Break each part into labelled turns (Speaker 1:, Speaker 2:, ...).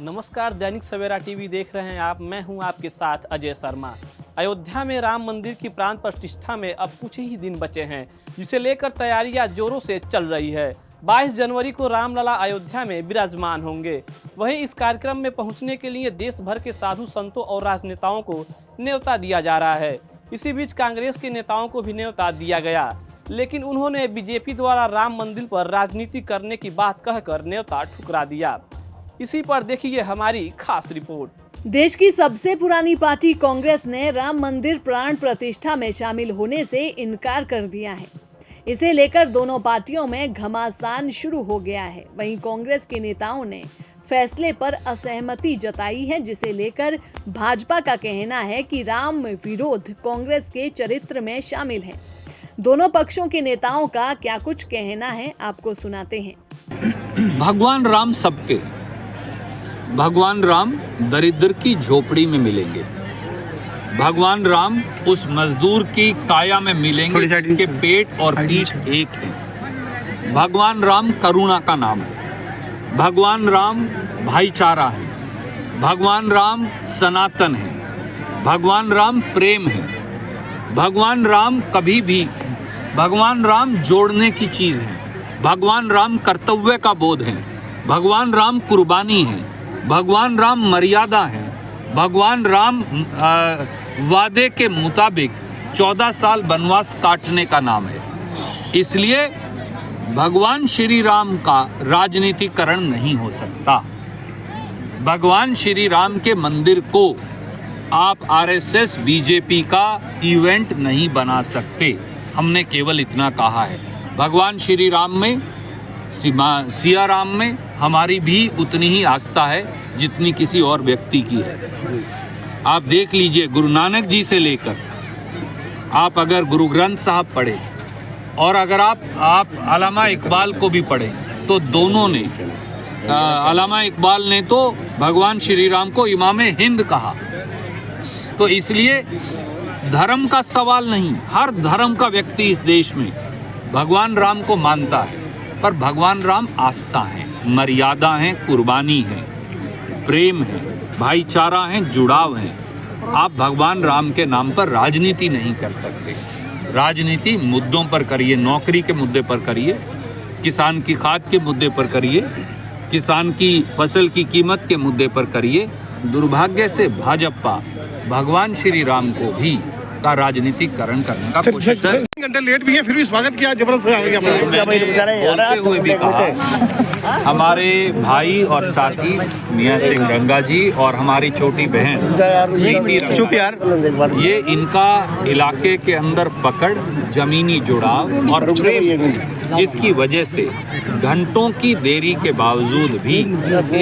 Speaker 1: नमस्कार, दैनिक सवेरा टीवी देख रहे हैं आप। मैं हूं आपके साथ अजय शर्मा। अयोध्या में राम मंदिर की प्राण प्रतिष्ठा में अब कुछ ही दिन बचे हैं, जिसे लेकर तैयारियां जोरों से चल रही है। 22 जनवरी को रामलला अयोध्या में विराजमान होंगे। वहीं इस कार्यक्रम में पहुंचने के लिए देश भर के साधु संतों और राजनेताओं को न्योता दिया जा रहा है। इसी बीच कांग्रेस के नेताओं को भी न्योता दिया गया, लेकिन उन्होंने बीजेपी द्वारा राम मंदिर पर राजनीति करने की बात कहकर न्योता ठुकरा दिया। इसी पर देखिए हमारी खास रिपोर्ट।
Speaker 2: देश की सबसे पुरानी पार्टी कांग्रेस ने राम मंदिर प्राण प्रतिष्ठा में शामिल होने से इनकार कर दिया है। इसे लेकर दोनों पार्टियों में घमासान शुरू हो गया है। वहीं कांग्रेस के नेताओं ने फैसले पर असहमति जताई है, जिसे लेकर भाजपा का कहना है कि राम विरोध कांग्रेस के चरित्र में शामिल है। दोनों पक्षों के नेताओं का क्या कुछ कहना है, आपको सुनाते हैं।
Speaker 3: भगवान राम सबके, भगवान राम दरिद्र की झोपड़ी में मिलेंगे। भगवान राम उस मजदूर की काया में मिलेंगे जिसके पेट और पीठ एक है। भगवान राम करुणा का नाम है। भगवान राम भाईचारा है। भगवान राम सनातन है। भगवान राम प्रेम है। भगवान राम कभी भी, भगवान राम जोड़ने की चीज़ है। भगवान राम कर्तव्य का बोध है। भगवान राम कुर्बानी है। भगवान राम मर्यादा है। भगवान राम वादे के मुताबिक 14 साल वनवास काटने का नाम है। इसलिए भगवान श्री राम का राजनीतिकरण नहीं हो सकता। भगवान श्री राम के मंदिर को आप आरएसएस बीजेपी का इवेंट नहीं बना सकते। हमने केवल इतना कहा है। भगवान श्री राम में, सिया राम में हमारी भी उतनी ही आस्था है जितनी किसी और व्यक्ति की है। आप देख लीजिए, गुरु नानक जी से लेकर आप अगर गुरु ग्रंथ साहब पढ़े और अगर आप अल्लामा इकबाल को भी पढ़े तो दोनों ने, अल्लामा इकबाल ने तो भगवान श्री राम को इमामे हिंद कहा। तो इसलिए धर्म का सवाल नहीं, हर धर्म का व्यक्ति इस देश में भगवान राम को मानता है, पर भगवान राम आस्था है, मर्यादा है, कुर्बानी है, प्रेम है, भाईचारा है, जुड़ाव है। आप भगवान राम के नाम पर राजनीति नहीं कर सकते। राजनीति मुद्दों पर करिए, नौकरी के मुद्दे पर करिए, किसान की खाद के मुद्दे पर करिए, किसान की फसल की कीमत के मुद्दे पर करिए। दुर्भाग्य से भाजपा भगवान श्री राम को भी का राजनीतिकरण करने का कोशिश कर।
Speaker 4: घंटे लेट भी है, फिर भी स्वागत किया, जबरदस्त आ गया।
Speaker 3: बोलते हुए भी कहा हमारे भाई और साथी मियां सिंह रंगा जी और हमारी छोटी बहन प्रीति रंगा, ये इनका इलाके के अंदर पकड़, जमीनी जुड़ाव और प्रेम, जिसकी वजह से घंटों की देरी के बावजूद भी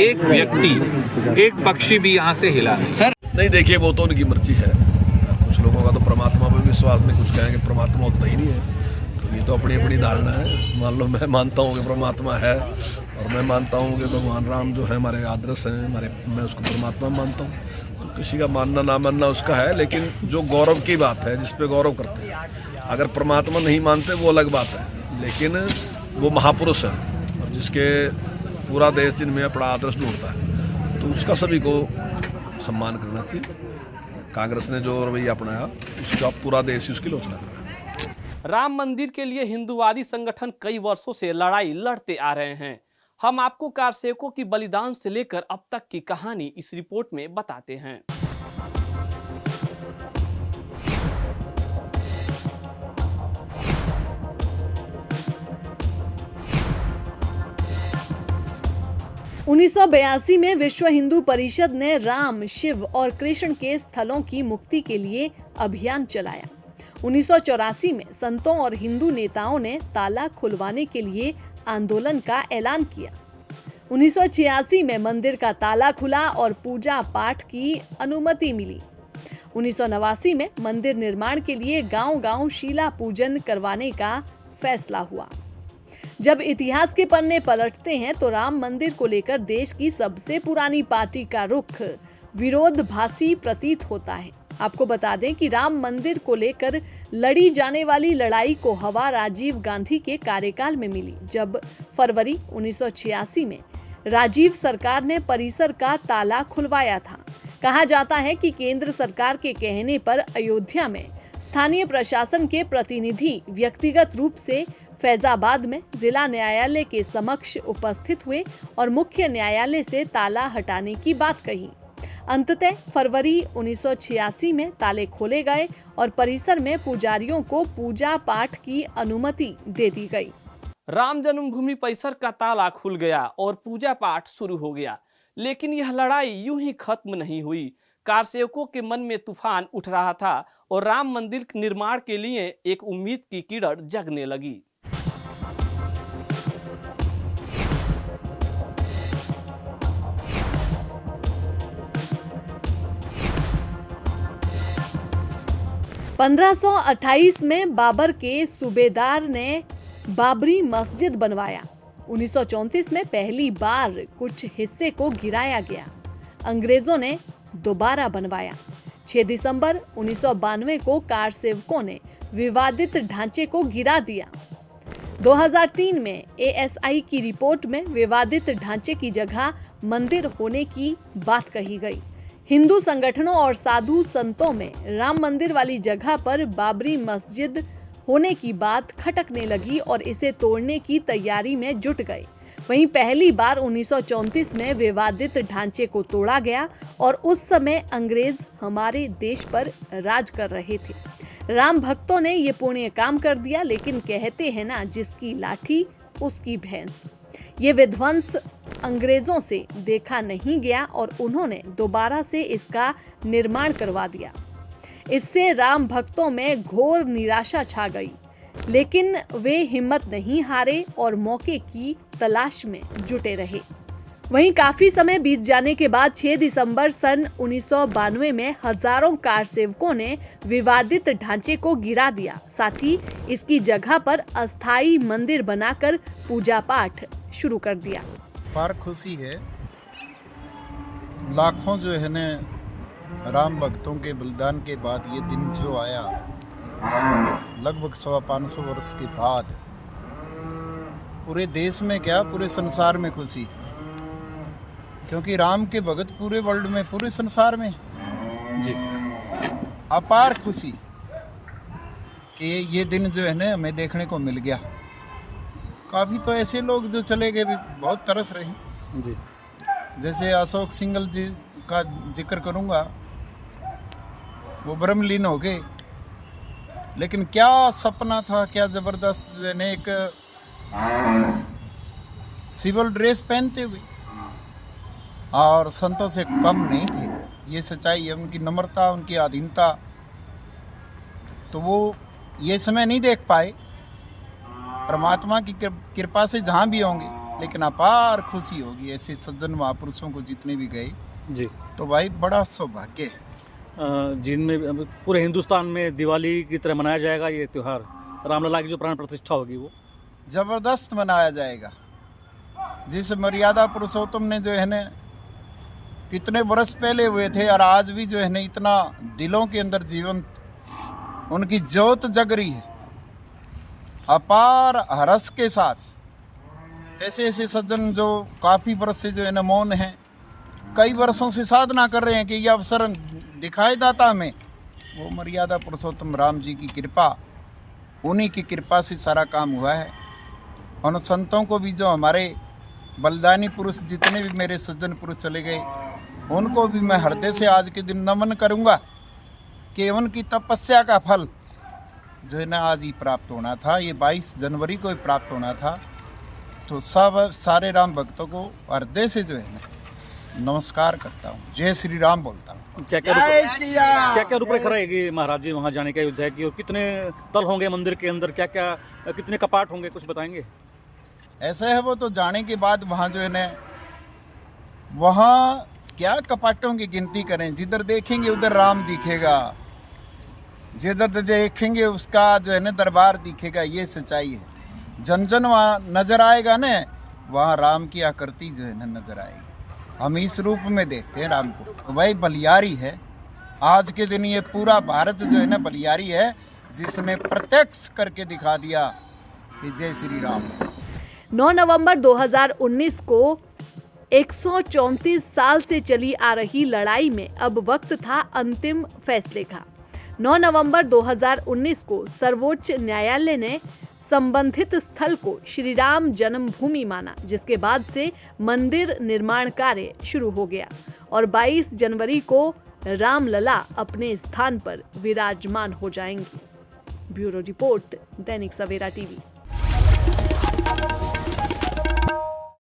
Speaker 3: एक व्यक्ति, एक पक्षी भी यहाँ से हिला
Speaker 4: नहीं। देखिए, वो तो उनकी मर्जी है। कुछ लोगों का तो परमात्मा में विश्वास नहीं, कुछ कहेंगे परमात्मा होता ही नहीं है। तो ये तो अपनी अपनी धारणा है। मान लो मैं मानता हूँ कि परमात्मा है और मैं मानता हूँ कि भगवान राम जो है हमारे आदर्श हैं, मैं उसको परमात्मा मानता हूँ। तो किसी का मानना ना मानना उसका है, लेकिन जो गौरव की बात है, जिस पे गौरव करते हैं, अगर परमात्मा नहीं मानते वो अलग बात है, लेकिन वो महापुरुष है और जिसके पूरा देश जिनमें अपना आदर्श ढूंढता है, तो उसका सभी को सम्मान करना चाहिए। कांग्रेस ने जो रवैया अपनाया, उसका पूरा देश ही उसकी आलोचना कर रहा है।
Speaker 1: राम मंदिर के लिए हिंदुवादी संगठन कई वर्षों से लड़ाई लड़ते आ रहे हैं। हम आपको कारसेवकों की बलिदान से लेकर अब तक की कहानी इस रिपोर्ट में बताते हैं।
Speaker 2: उन्नीस 1982 में विश्व हिंदू परिषद ने राम, शिव और कृष्ण के स्थलों की मुक्ति के लिए अभियान चलाया। 1984 में संतों और हिंदू नेताओं ने ताला खुलवाने के लिए आंदोलन का ऐलान किया। 1986 में मंदिर का ताला खुला और पूजा पाठ की अनुमति मिली। 1989 में मंदिर निर्माण के लिए गांव-गांव शीला पूजन करवाने का फैसला हुआ। जब इतिहास के पन्ने पलटते हैं तो राम मंदिर को लेकर देश की सबसे पुरानी पार्टी का रुख विरोधाभासी प्रतीत होता है। आपको बता दें कि राम मंदिर को लेकर लड़ी जाने वाली लड़ाई को हवा राजीव गांधी के कार्यकाल में मिली, जब फरवरी 1986 में राजीव सरकार ने परिसर का ताला खुलवाया था। कहा जाता है कि केंद्र सरकार के कहने पर अयोध्या में स्थानीय प्रशासन के प्रतिनिधि व्यक्तिगत रूप से फैजाबाद में जिला न्यायालय के समक्ष उपस्थित हुए और मुख्य न्यायालय से ताला हटाने की बात कही। अंततः फरवरी 1986 में ताले खोले गए और परिसर में पुजारियों को पूजा पाठ की अनुमति दे दी गई।
Speaker 1: राम जन्मभूमि परिसर का ताला खुल गया और पूजा पाठ शुरू हो गया, लेकिन यह लड़ाई यूं ही खत्म नहीं हुई। कारसेवकों के मन में तूफान उठ रहा था और राम मंदिर निर्माण के लिए एक उम्मीद की किरण जगने लगी।
Speaker 2: पंद्रह 1928 में बाबर के सूबेदार ने बाबरी मस्जिद बनवाया। 1934 में पहली बार कुछ हिस्से को गिराया गया। अंग्रेजों ने दोबारा बनवाया। 6 दिसंबर 1992 को कारसेवकों ने विवादित ढांचे को गिरा दिया। 2003 में ASI की रिपोर्ट में विवादित ढांचे की जगह मंदिर होने की बात कही गई। हिंदू संगठनों और साधु संतों में राम मंदिर वाली जगह पर बाबरी मस्जिद होने की बात खटकने लगी और इसे तोड़ने की तैयारी में जुट गए। वहीं पहली बार 1934 में विवादित ढांचे को तोड़ा गया और उस समय अंग्रेज हमारे देश पर राज कर रहे थे। राम भक्तों ने ये पुण्य काम कर दिया, लेकिन कहते हैं ना, जिसकी लाठी उसकी भैंस। ये विध्वंस अंग्रेजों से देखा नहीं गया और उन्होंने दोबारा से इसका निर्माण करवा दिया। इससे राम भक्तों में घोर निराशा छा गई, लेकिन वे हिम्मत नहीं हारे और मौके की तलाश में जुटे रहे। वहीं काफी समय बीत जाने के बाद 6 दिसंबर सन 1992 में हजारों कारसेवकों ने विवादित ढांचे को गिरा दिया। साथ ही इसकी जगह पर अस्थायी मंदिर बनाकर पूजा पाठ शुरू कर दिया।
Speaker 5: पार खुशी है, लाखों जो है न राम भक्तों के बलिदान के बाद ये दिन जो आया, लगभग 550 वर्ष के बाद, पूरे देश में क्या पूरे संसार में खुशी, क्योंकि राम के भगत पूरे वर्ल्ड में, पूरे संसार में जी अपार खुशी कि ये दिन जो है ना हमें देखने को मिल गया। काफ़ी तो ऐसे लोग जो चले गए भी बहुत तरस रहे जी, जैसे अशोक सिंघल जी का जिक्र करूंगा, वो ब्रह्मलीन हो गए, लेकिन क्या सपना था, क्या जबरदस्त जो है ना एक सिविल ड्रेस पहनते हुए और संतों से कम नहीं थे। ये सच्चाई है, उनकी नम्रता, उनकी आधीनता, तो वो ये समय नहीं देख पाए। परमात्मा की कृपा से जहाँ भी होंगे, लेकिन अपार खुशी होगी ऐसे सज्जन महापुरुषों को जितने भी गए
Speaker 6: जी।
Speaker 5: तो भाई बड़ा सौभाग्य है।
Speaker 6: जिनमें पूरे हिंदुस्तान में दिवाली की तरह मनाया जाएगा ये त्यौहार, रामलला की जो प्राण प्रतिष्ठा होगी वो
Speaker 5: जबरदस्त मनाया जाएगा। जिस मर्यादा पुरुषोत्तम ने जो है ना कितने वर्ष पहले हुए थे और आज भी जो है ना इतना दिलों के अंदर जीवन उनकी ज्योत जग रही है अपार हरस के साथ। ऐसे ऐसे सज्जन जो काफ़ी वर्ष से जो है ना मौन हैं, कई वर्षों से साधना कर रहे हैं कि यह अवसर दिखाई दाता हमें, वो मर्यादा पुरुषोत्तम राम जी की कृपा, उन्हीं की कृपा से सारा काम हुआ है। उन संतों को भी, जो हमारे बलिदानी पुरुष जितने भी मेरे सज्जन पुरुष चले गए, उनको भी मैं हृदय से आज के दिन नमन करूंगा कि उनकी तपस्या का फल जो है ना आज ही प्राप्त होना था, ये 22 जनवरी को ही प्राप्त होना था। तो सब सारे राम भक्तों को हृदय से जो है ना नमस्कार करता हूँ, जय श्री राम बोलता हूँ।
Speaker 6: क्या क्या रूपरेखा रहेगी महाराज जी वहाँ जाने के अयोध्या की, और कितने तल होंगे मंदिर के अंदर, क्या क्या कितने कपाट होंगे, कुछ बताएंगे?
Speaker 5: ऐसा है वो तो जाने के बाद वहाँ जो है ना, वहाँ क्या कपाटों की गिनती करें, जिधर देखेंगे उधर राम दिखेगा, जिधर देखेंगे उसका जो है ना दरबार दिखेगा। ये सच्चाई है। जन जन वहाँ नजर आएगा ना, वहाँ राम की आकृति जो है ना नजर आएगी। हम इस रूप में देखते हैं राम को, तो वही बलियारी है। आज के दिन ये पूरा भारत जो है ना बलियारी है, जिसने प्रत्यक्ष करके दिखा दिया कि जय श्री राम।
Speaker 2: 9 नवंबर 2019 को 134 साल से चली आ रही लड़ाई में अब वक्त था अंतिम फैसले का। 9 नवंबर 2019 को सर्वोच्च न्यायालय ने संबंधित स्थल को श्री राम जन्मभूमि माना, जिसके बाद से मंदिर निर्माण कार्य शुरू हो गया और 22 जनवरी को रामलला अपने स्थान पर विराजमान हो जाएंगे। Bureau report, Dainik Savera TV.